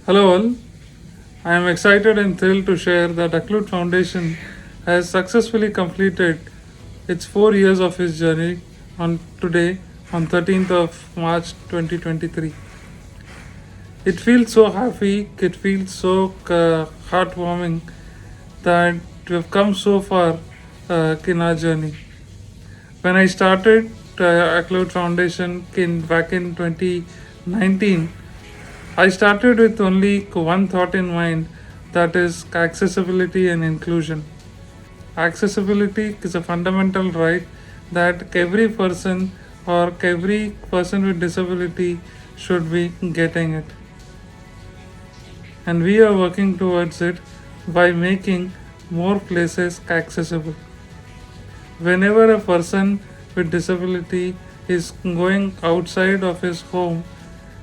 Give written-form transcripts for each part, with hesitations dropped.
Hello all, I am excited and thrilled to share that Aclude Foundation has successfully completed its 4 years of its journey on today on 13th of March 2023. It feels so happy, it feels so heartwarming that we have come so far in our journey. When I started Aclude Foundation back in 2019, I started with only one thought in mind, that is accessibility and inclusion. Accessibility is a fundamental right that every person or every person with disability should be getting it. And we are working towards it by making more places accessible. Whenever a person with disability is going outside of his home,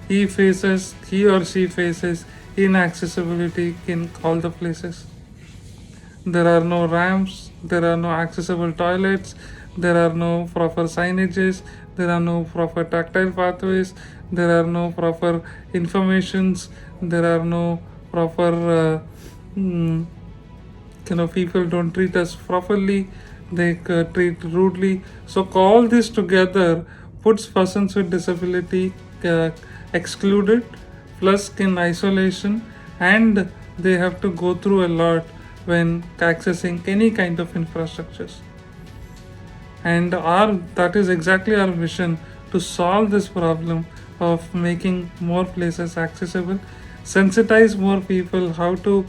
he or she faces inaccessibility in all the places. There are no ramps, there are no accessible toilets, there are no proper signages, there are no proper tactile pathways, there are no proper informations, there are no proper mm, people don't treat us properly, they treat rudely. So all this together puts persons with disability uh, excluded, plus in isolation, and they have to go through a lot when accessing any kind of infrastructures. And our that is exactly our mission, to solve this problem of making more places accessible, sensitize more people how to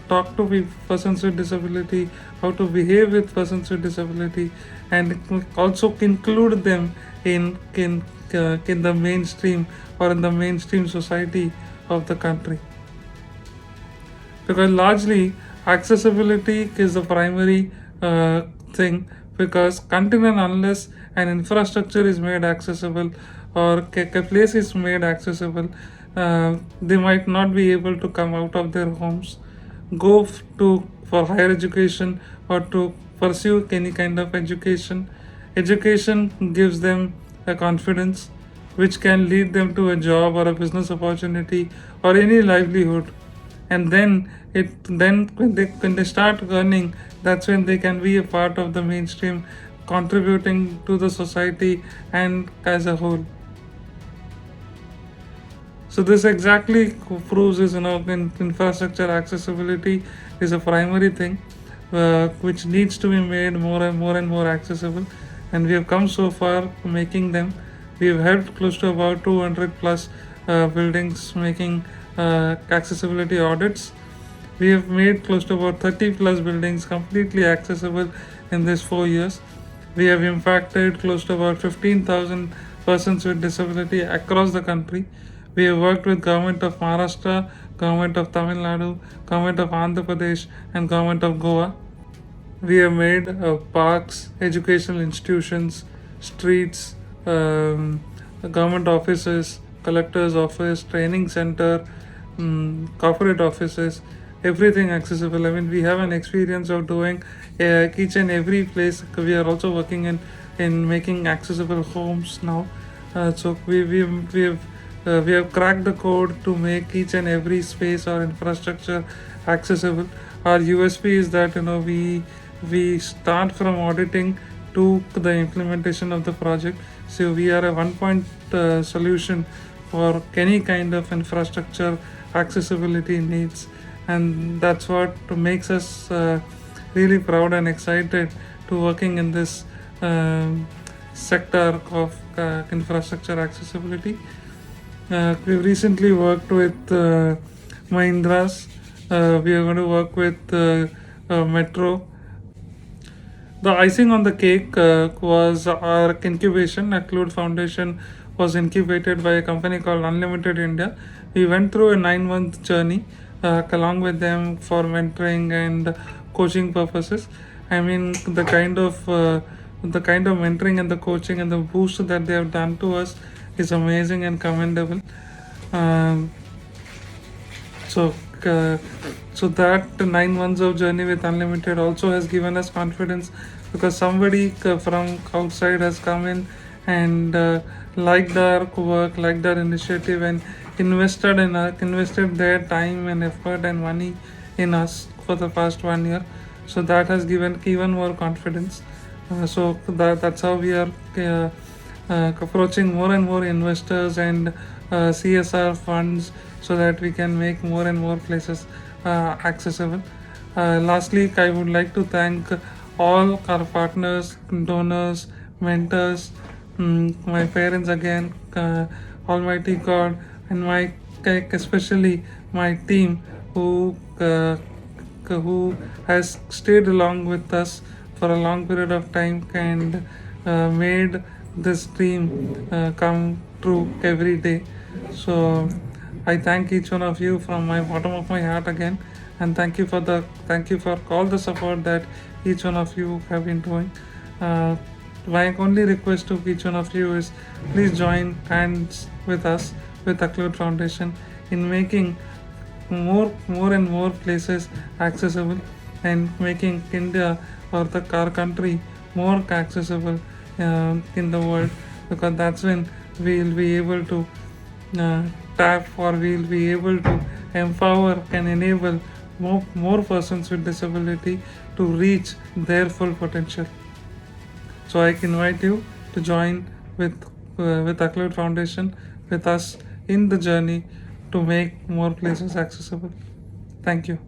talk to persons with disability, how to behave with persons with disability, and also include them in the mainstream or in the mainstream society of the country. Because largely accessibility is the primary thing, because until and unless an infrastructure is made accessible, or a place is made accessible, they might not be able to come out of their homes, go to for higher education, or to pursue any kind of education gives them a confidence which can lead them to a job or a business opportunity or any livelihood. And then when they start earning, that's when they can be a part of the mainstream, contributing to the society and as a whole. So this exactly proves is, infrastructure accessibility is a primary thing, which needs to be made more and more accessible, and we have come so far making them. We have helped close to about 200 plus buildings making accessibility audits. We have made close to about 30 plus buildings completely accessible in this 4 years. We have impacted close to about 15,000 persons with disability across the country. We have worked with government of Maharashtra, government of Tamil Nadu, government of Andhra Pradesh, and government of Goa. We have made parks, educational institutions, streets, government offices, collector's office, training center, corporate offices, everything accessible. I mean, we have an experience of doing each and every place. We are also working in making accessible homes now. So we have cracked the code to make each and every space or infrastructure accessible. Our USP is that we start from auditing to the implementation of the project. So we are a one-point solution for any kind of infrastructure accessibility needs, and that's what makes us really proud and excited to working in this sector of infrastructure accessibility. We've recently worked with Mahindras. We are going to work with Metro. The icing on the cake was our incubation. Aclude Foundation was incubated by a company called Unlimited India. We went through a 9-month journey along with them for mentoring and coaching purposes. I mean, the kind of mentoring and the coaching and the boost that they have done to us is amazing and commendable. Um, so uh, so that 9 months of journey with Unlimited also has given us confidence, because somebody from outside has come in and liked our work, liked our initiative, and invested their time and effort and money in us for the past 1 year. So that has given even more confidence. That's how we are approaching more and more investors and CSR funds, so that we can make more and more places accessible. Lastly, I would like to thank all our partners, donors, mentors, my parents again, Almighty God, and especially my team who has stayed along with us for a long period of time and made this dream come true every day. So I thank each one of you from my bottom of my heart again, and thank you for all the support that each one of you have been doing. Uh, my only request to each one of you is, please join hands with us, with Aclude Foundation, in making more and more places accessible, and making India or our country more accessible in the world, because that's when we'll be able to uh, tap, or we'll be able to empower and enable more persons with disability to reach their full potential. So I invite you to join with Aclude Foundation, with us in the journey to make more places accessible. Thank you.